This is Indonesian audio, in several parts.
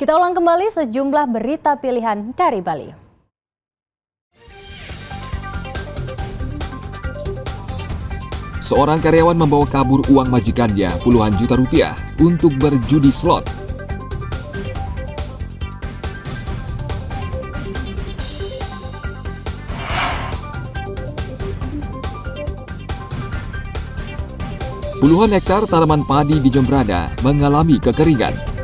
Kita ulang kembali sejumlah berita pilihan dari Bali. Seorang karyawan membawa kabur uang majikannya puluhan juta rupiah untuk berjudi slot. Puluhan hektar tanaman padi di Jembrana mengalami kekeringan.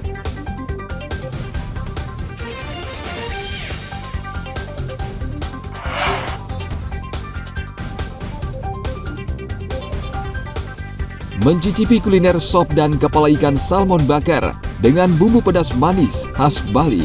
Mencicipi kuliner sop dan kepala ikan salmon bakar dengan bumbu pedas manis khas Bali.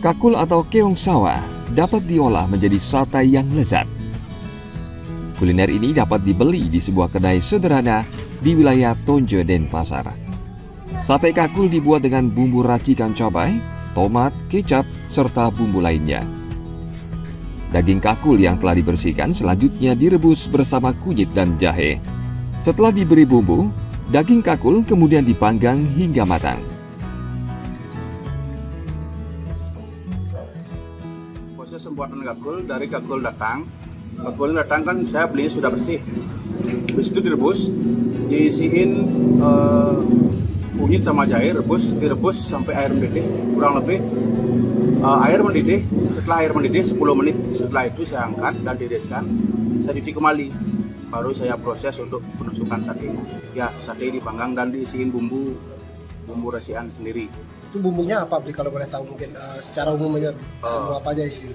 Kakul atau keong sawah dapat diolah menjadi sate yang lezat. Kuliner ini dapat dibeli di sebuah kedai sederhana di wilayah Tonje, Denpasar. Sate kakul dibuat dengan bumbu racikan cabai, tomat, kecap, serta bumbu lainnya. Daging kakul yang telah dibersihkan selanjutnya direbus bersama kunyit dan jahe. Setelah diberi bumbu, daging kakul kemudian dipanggang hingga matang. Proses pembuatan kakul, dari kakul datang kan saya belinya sudah bersih. Habis itu direbus, diisiin kunyit sama jahe, direbus sampai air mendidih, kurang lebih air mendidih. Setelah air mendidih 10 menit, setelah itu saya angkat dan tiriskan, saya cuci kembali, baru saya proses untuk penusukan sate. Ya, sate dipanggang dan diisiin bumbu racikan sendiri. Itu bumbunya apa, Bli, kalau boleh tahu mungkin secara umumnya bumbu apa aja isi?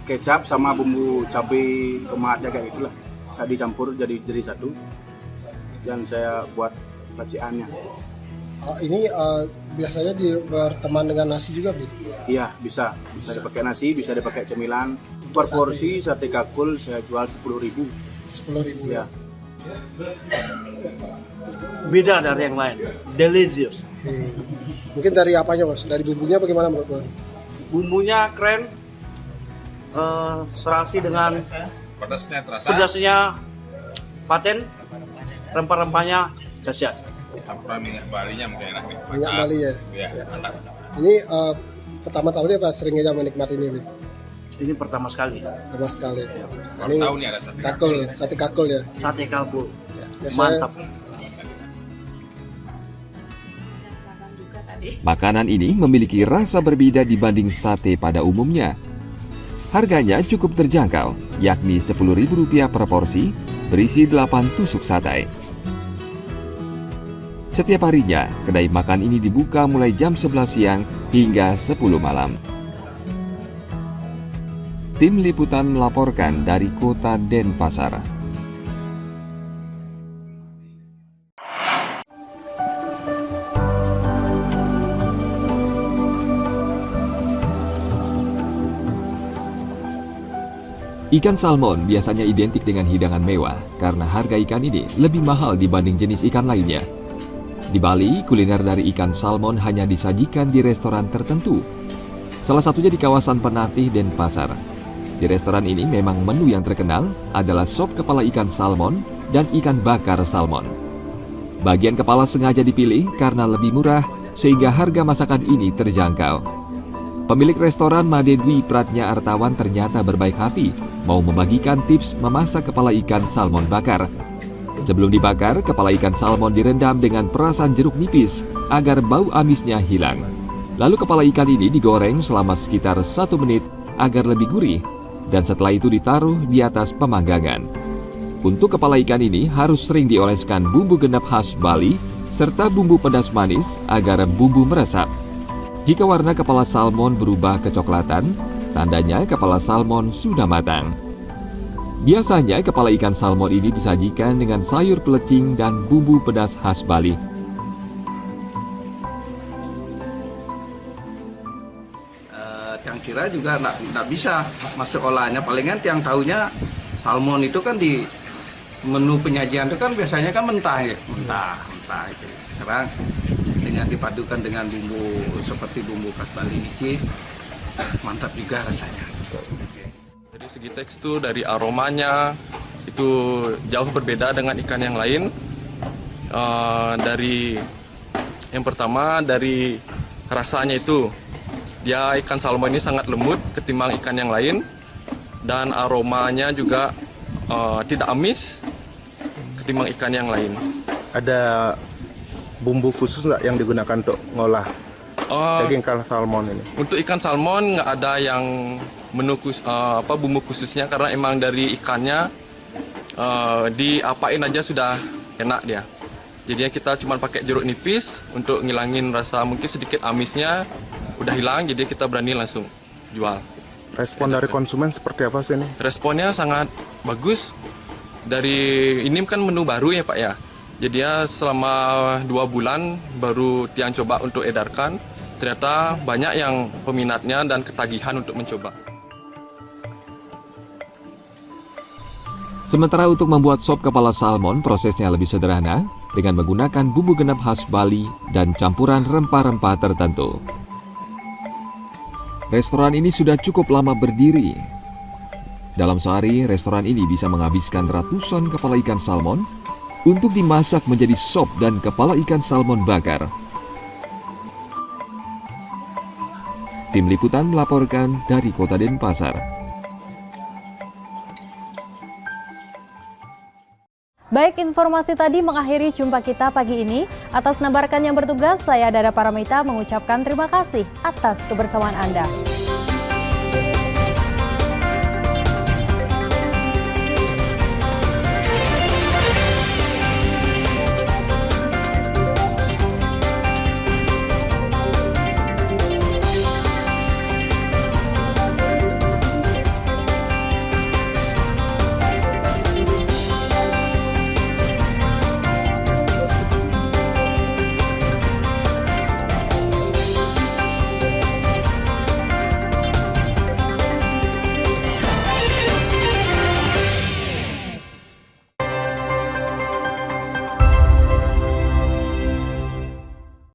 Kecap sama bumbu cabai, tomat, kayak gitulah. Saya dicampur jadi satu dan saya buat racikannya. Ini biasanya berteman dengan nasi juga, Bli? Iya, bisa dipakai nasi, bisa dipakai cemilan. Per porsi sate kakul saya jual 10.000. 10.000 ya. Beda dari yang lain, delicious. Mungkin dari apanya, Mas? Dari bumbunya bagaimana menurut Mas? Bumbunya keren, serasi dengan pedasnya paten, rempah-rempahnya dahsyat. Campuran minyak Balinya mungkin enak nih. Minyak Bali ya. Iya, mantap. Ini pertama-tama apa sering aja menikmati ini, Bli? Ini pertama sekali. Sama sekali. Baru tahu nih ada sate kakul, sate kakul ya. Sate kakul, Ya, biasanya mantap. Makanan ini memiliki rasa berbeda dibanding sate pada umumnya. Harganya cukup terjangkau, yakni Rp10.000 per porsi, berisi 8 tusuk sate. Setiap harinya, kedai makan ini dibuka mulai jam 11 siang hingga 10 malam. Tim Liputan melaporkan dari Kota Denpasar. Ikan salmon biasanya identik dengan hidangan mewah karena harga ikan ini lebih mahal dibanding jenis ikan lainnya. Di Bali, kuliner dari ikan salmon hanya disajikan di restoran tertentu. Salah satunya di kawasan Penatih, Denpasar. Di restoran ini memang menu yang terkenal adalah sop kepala ikan salmon dan ikan bakar salmon. Bagian kepala sengaja dipilih karena lebih murah sehingga harga masakan ini terjangkau. Pemilik restoran Made Dwi Pratnya Artawan ternyata berbaik hati mau membagikan tips memasak kepala ikan salmon bakar. Sebelum dibakar, kepala ikan salmon direndam dengan perasan jeruk nipis agar bau amisnya hilang. Lalu kepala ikan ini digoreng selama sekitar 1 menit agar lebih gurih dan setelah itu ditaruh di atas pemanggangan. Untuk kepala ikan ini harus sering dioleskan bumbu genep khas Bali serta bumbu pedas manis agar bumbu meresap. Jika warna kepala salmon berubah kecoklatan, tandanya kepala salmon sudah matang. Biasanya kepala ikan salmon ini disajikan dengan sayur pelecing dan bumbu pedas khas Bali. kira juga nggak bisa masuk olahannya. Palingan tiang tahunya salmon itu kan di menu penyajian itu kan biasanya kan mentah ya, mentah itu. Sekarang dengan dipadukan dengan bumbu seperti bumbu khas Bali ini, mantap juga rasanya. Dari segi tekstur, dari aromanya itu jauh berbeda dengan ikan yang lain. Dari yang pertama dari rasanya itu, dia ikan salmon ini sangat lembut ketimbang ikan yang lain, dan aromanya juga tidak amis ketimbang ikan yang lain. Ada bumbu khusus nggak yang digunakan untuk ngolah daging salmon ini? Untuk ikan salmon nggak ada yang bumbu khususnya, karena emang dari ikannya diapain aja sudah enak dia. Jadinya kita cuma pakai jeruk nipis untuk ngilangin rasa mungkin sedikit amisnya, udah hilang, jadi kita berani langsung jual. Respon dari konsumen seperti apa sih ini? Responnya sangat bagus. Dari ini kan menu baru ya Pak ya. Jadi ya selama 2 bulan baru tiang coba untuk edarkan. Ternyata banyak yang peminatnya dan ketagihan untuk mencoba. Sementara untuk membuat sop kepala salmon prosesnya lebih sederhana dengan menggunakan bumbu genap khas Bali dan campuran rempah-rempah tertentu. Restoran ini sudah cukup lama berdiri. Dalam sehari, restoran ini bisa menghabiskan ratusan kepala ikan salmon untuk dimasak menjadi sop dan kepala ikan salmon bakar. Tim Liputan melaporkan dari Kota Denpasar. Baik, informasi tadi mengakhiri jumpa kita pagi ini. Atas nama rekan yang bertugas, saya Dada Paramita mengucapkan terima kasih atas kebersamaan Anda.